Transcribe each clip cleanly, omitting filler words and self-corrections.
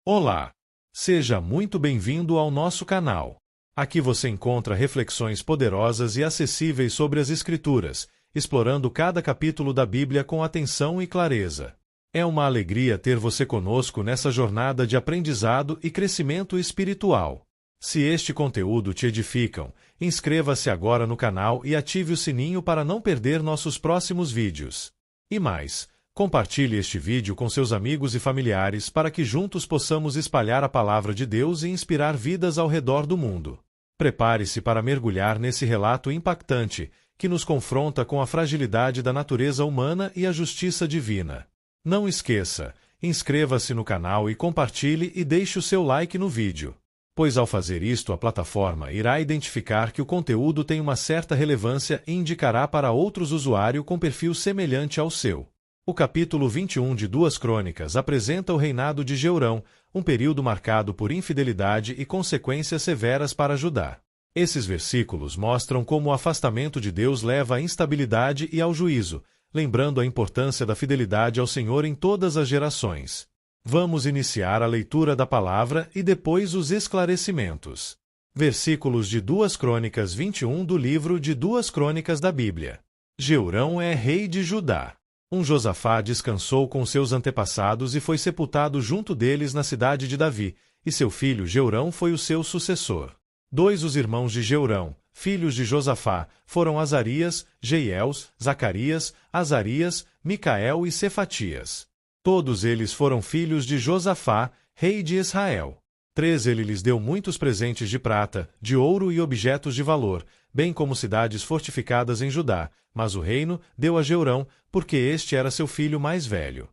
Olá! Seja muito bem-vindo ao nosso canal. Aqui você encontra reflexões poderosas e acessíveis sobre as Escrituras, explorando cada capítulo da Bíblia com atenção e clareza. É uma alegria ter você conosco nessa jornada de aprendizado e crescimento espiritual. Se este conteúdo te edificam, inscreva-se agora no canal e ative o sininho para não perder nossos próximos vídeos. E mais, compartilhe este vídeo com seus amigos e familiares para que juntos possamos espalhar a palavra de Deus e inspirar vidas ao redor do mundo. Prepare-se para mergulhar nesse relato impactante que nos confronta com a fragilidade da natureza humana e a justiça divina. Não esqueça, inscreva-se no canal e compartilhe e deixe o seu like no vídeo, pois ao fazer isto a plataforma irá identificar que o conteúdo tem uma certa relevância e indicará para outros usuários com perfil semelhante ao seu. O capítulo 21 de 2 Crônicas apresenta o reinado de Jeurão, um período marcado por infidelidade e consequências severas para Judá. Esses versículos mostram como o afastamento de Deus leva à instabilidade e ao juízo, lembrando a importância da fidelidade ao Senhor em todas as gerações. Vamos iniciar a leitura da palavra e depois os esclarecimentos. Versículos de 2 Crônicas 21 do livro de 2 Crônicas da Bíblia. Jeurão é rei de Judá. Josafá descansou com seus antepassados e foi sepultado junto deles na cidade de Davi, e seu filho Jeurão foi o seu sucessor. Os irmãos de Jeurão, filhos de Josafá, foram Azarias, Jeiels, Zacarias, Azarias, Micael e Cefatias. Todos eles foram filhos de Josafá, rei de Israel. Ele lhes deu muitos presentes de prata, de ouro e objetos de valor, bem como cidades fortificadas em Judá, mas o reino deu a Jeurão, porque este era seu filho mais velho.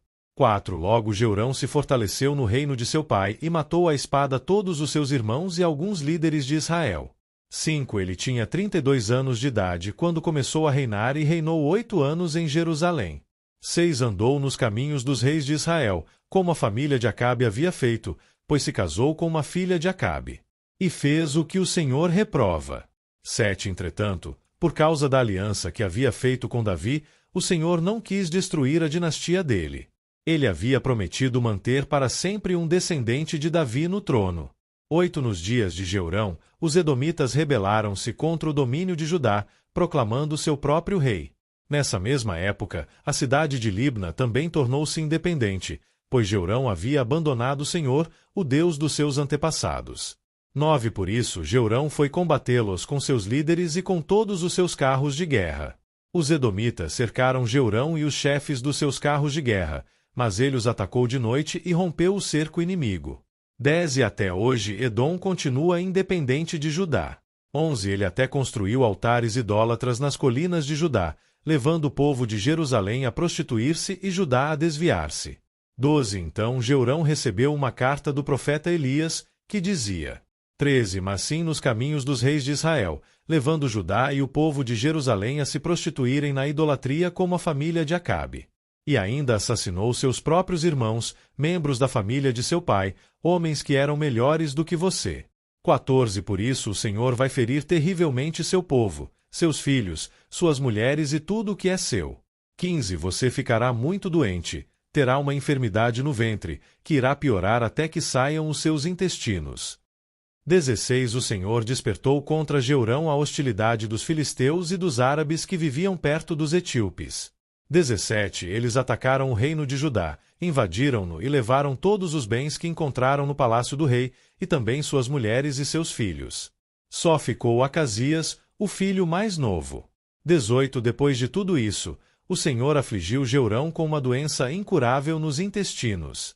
Logo Jeurão se fortaleceu no reino de seu pai e matou à espada todos os seus irmãos e alguns líderes de Israel. Ele tinha 32 anos de idade quando começou a reinar e reinou 8 anos em Jerusalém. Andou nos caminhos dos reis de Israel, como a família de Acabe havia feito, pois se casou com uma filha de Acabe. E fez o que o Senhor reprova. Entretanto, por causa da aliança que havia feito com Davi, o Senhor não quis destruir a dinastia dele. Ele havia prometido manter para sempre um descendente de Davi no trono. Nos dias de Jeurão, os edomitas rebelaram-se contra o domínio de Judá, proclamando seu próprio rei. Nessa mesma época, a cidade de Libna também tornou-se independente, pois Jeurão havia abandonado o Senhor, o Deus dos seus antepassados. Por isso, Jeurão foi combatê-los com seus líderes e com todos os seus carros de guerra. Os edomitas cercaram Jeurão e os chefes dos seus carros de guerra, mas ele os atacou de noite e rompeu o cerco inimigo. E até hoje Edom continua independente de Judá. Ele até construiu altares idólatras nas colinas de Judá, levando o povo de Jerusalém a prostituir-se e Judá a desviar-se. Então Jeurão recebeu uma carta do profeta Elias, que dizia: mas sim nos caminhos dos reis de Israel, levando Judá e o povo de Jerusalém a se prostituírem na idolatria como a família de Acabe. E ainda assassinou seus próprios irmãos, membros da família de seu pai, homens que eram melhores do que você. Por isso o Senhor vai ferir terrivelmente seu povo, seus filhos, suas mulheres e tudo o que é seu. Você ficará muito doente, terá uma enfermidade no ventre, que irá piorar até que saiam os seus intestinos. O Senhor despertou contra Jeurão a hostilidade dos filisteus e dos árabes que viviam perto dos etíopes. Eles atacaram o reino de Judá, invadiram-no e levaram todos os bens que encontraram no palácio do rei, e também suas mulheres e seus filhos. Só ficou Acasias, o filho mais novo. Depois de tudo isso, o Senhor afligiu Jeurão com uma doença incurável nos intestinos.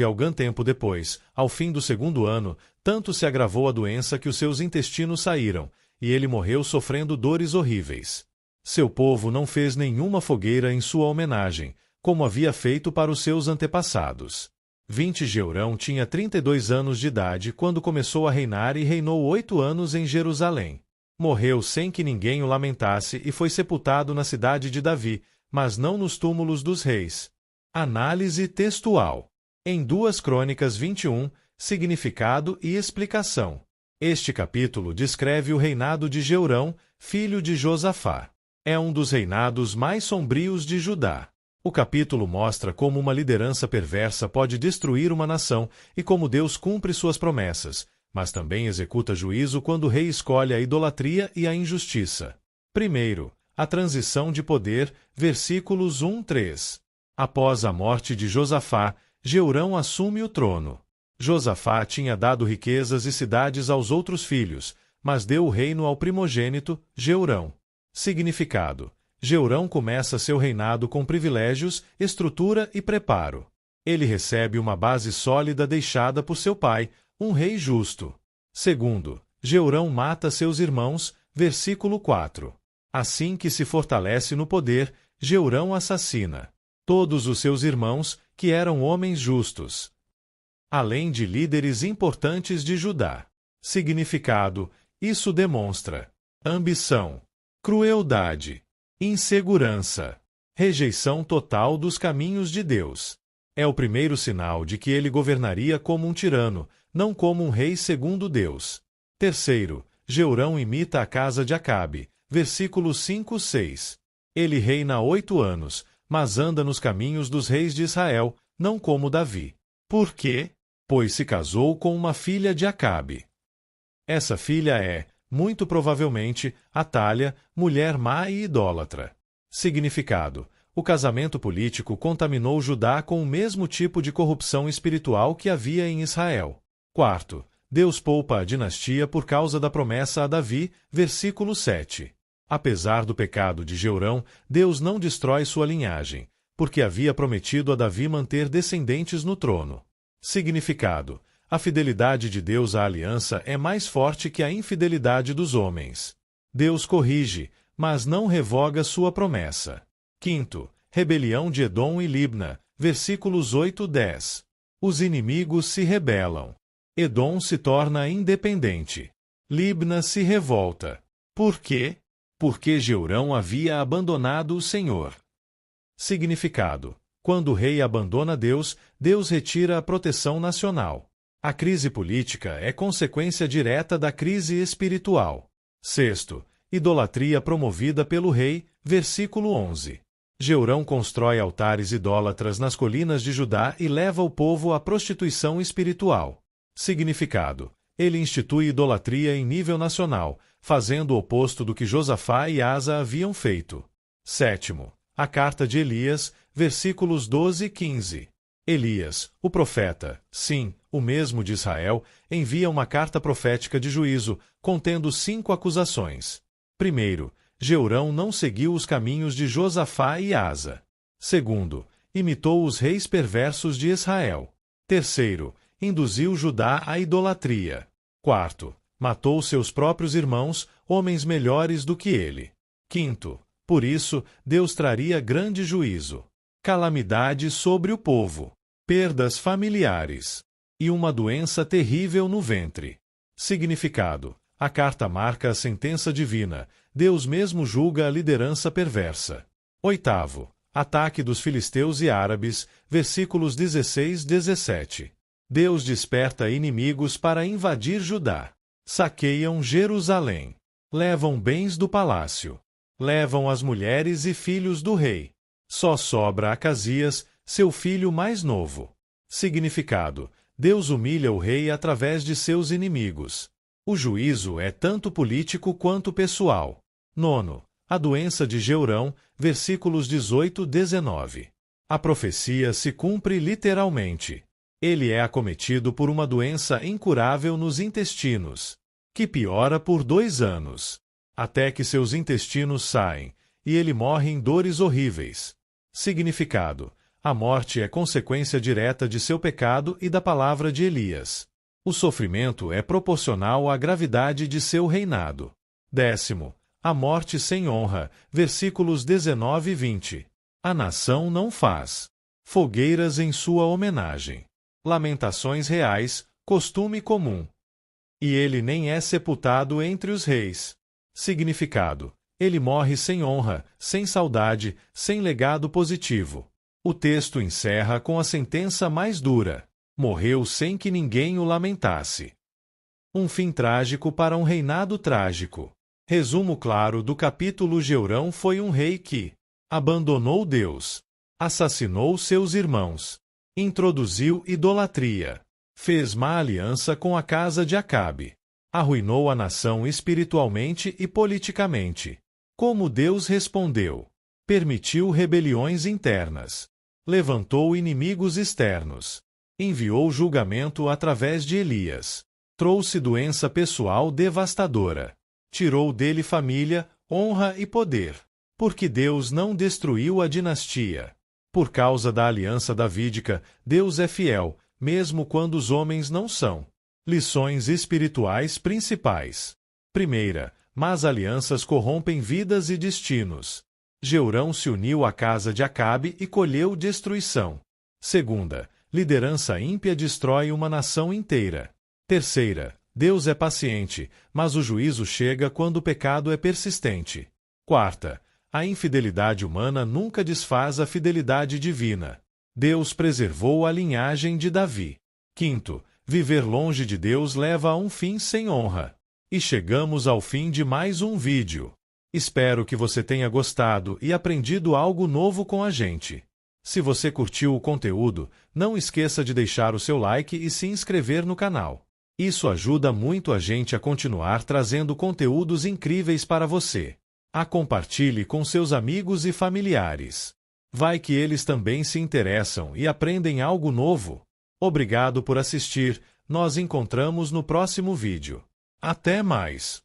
Algum tempo depois, ao fim do 2º ano, tanto se agravou a doença que os seus intestinos saíram, e ele morreu sofrendo dores horríveis. Seu povo não fez nenhuma fogueira em sua homenagem, como havia feito para os seus antepassados. Jeurão tinha 32 anos de idade quando começou a reinar e reinou 8 anos em Jerusalém. Morreu sem que ninguém o lamentasse e foi sepultado na cidade de Davi, mas não nos túmulos dos reis. Análise textual. Em 2 Crônicas 21, significado e explicação. Este capítulo descreve o reinado de Jeurão, filho de Josafá. É um dos reinados mais sombrios de Judá. O capítulo mostra como uma liderança perversa pode destruir uma nação e como Deus cumpre suas promessas, mas também executa juízo quando o rei escolhe a idolatria e a injustiça. Primeiro, a transição de poder, versículos 1-3. Após a morte de Josafá, Jeurão assume o trono. Josafá tinha dado riquezas e cidades aos outros filhos, mas deu o reino ao primogênito, Jeurão. Significado: Jeurão começa seu reinado com privilégios, estrutura e preparo. Ele recebe uma base sólida deixada por seu pai, um rei justo. Segundo, Jeurão mata seus irmãos, versículo 4. Assim que se fortalece no poder, Jeurão assassina todos os seus irmãos, que eram homens justos, além de líderes importantes de Judá. Significado: isso demonstra ambição, crueldade, insegurança, rejeição total dos caminhos de Deus. É o primeiro sinal de que ele governaria como um tirano, não como um rei segundo Deus. Terceiro, Jeurão imita a casa de Acabe, versículos 5-6. Ele reina 8 anos, mas anda nos caminhos dos reis de Israel, não como Davi. Por quê? Pois se casou com uma filha de Acabe. Essa filha é, muito provavelmente, Atalha, mulher má e idólatra. Significado: o casamento político contaminou Judá com o mesmo tipo de corrupção espiritual que havia em Israel. Quarto, Deus poupa a dinastia por causa da promessa a Davi, versículo 7. Apesar do pecado de Jeurão, Deus não destrói sua linhagem, porque havia prometido a Davi manter descendentes no trono. Significado: a fidelidade de Deus à aliança é mais forte que a infidelidade dos homens. Deus corrige, mas não revoga sua promessa. Quinto, rebelião de Edom e Libna, versículos 8-10. Os inimigos se rebelam. Edom se torna independente. Libna se revolta. Por quê? Porque Jeurão havia abandonado o Senhor. Significado: quando o rei abandona Deus, Deus retira a proteção nacional. A crise política é consequência direta da crise espiritual. Sexto, idolatria promovida pelo rei, versículo 11. Jeurão constrói altares idólatras nas colinas de Judá e leva o povo à prostituição espiritual. Significado: ele institui idolatria em nível nacional, fazendo o oposto do que Josafá e Asa haviam feito. Sétimo, a carta de Elias, versículos 12-15. Elias, o profeta, sim, o mesmo de Israel, envia uma carta profética de juízo, contendo 5 acusações. Primeiro, Jeurão não seguiu os caminhos de Josafá e Asa. Segundo, imitou os reis perversos de Israel. Terceiro, induziu Judá à idolatria. Quarto, matou seus próprios irmãos, homens melhores do que ele. Quinto, por isso, Deus traria grande juízo, calamidade sobre o povo, perdas familiares e uma doença terrível no ventre. Significado: a carta marca a sentença divina. Deus mesmo julga a liderança perversa. Oitavo, ataque dos filisteus e árabes, versículos 16-17. Deus desperta inimigos para invadir Judá. Saqueiam Jerusalém. Levam bens do palácio. Levam as mulheres e filhos do rei. Só sobra Acasias, seu filho mais novo. Significado: Deus humilha o rei através de seus inimigos. O juízo é tanto político quanto pessoal. Nono, a doença de Jeurão, versículos 18-19. A profecia se cumpre literalmente. Ele é acometido por uma doença incurável nos intestinos, que piora por 2 anos, até que seus intestinos saem, e ele morre em dores horríveis. Significado: a morte é consequência direta de seu pecado e da palavra de Elias. O sofrimento é proporcional à gravidade de seu reinado. Décimo, a morte sem honra, versículos 19-20. A nação não faz fogueiras em sua homenagem. Lamentações reais, costume comum. E ele nem é sepultado entre os reis. Significado: ele morre sem honra, sem saudade, sem legado positivo. O texto encerra com a sentença mais dura: morreu sem que ninguém o lamentasse. Um fim trágico para um reinado trágico. Resumo claro do capítulo: Jeurão foi um rei que abandonou Deus. assassinou seus irmãos, introduziu idolatria, fez má aliança com a casa de Acabe, arruinou a nação espiritualmente e politicamente. Como Deus respondeu? Permitiu rebeliões internas, levantou inimigos externos, enviou julgamento através de Elias, trouxe doença pessoal devastadora, tirou dele família, honra e poder. Porque Deus não destruiu a dinastia. Por causa da aliança davídica, Deus é fiel, mesmo quando os homens não são. Lições espirituais principais. Primeira, más alianças corrompem vidas e destinos. Jeurão se uniu à casa de Acabe e colheu destruição. Segunda, liderança ímpia destrói uma nação inteira. Terceira, Deus é paciente, mas o juízo chega quando o pecado é persistente. Quarta, a infidelidade humana nunca desfaz a fidelidade divina. Deus preservou a linhagem de Davi. Quinto, viver longe de Deus leva a um fim sem honra. E chegamos ao fim de mais um vídeo. Espero que você tenha gostado e aprendido algo novo com a gente. Se você curtiu o conteúdo, não esqueça de deixar o seu like e se inscrever no canal. Isso ajuda muito a gente a continuar trazendo conteúdos incríveis para você. Compartilhe com seus amigos e familiares. Vai que eles também se interessam e aprendem algo novo. Obrigado por assistir, nós encontramos no próximo vídeo. Até mais!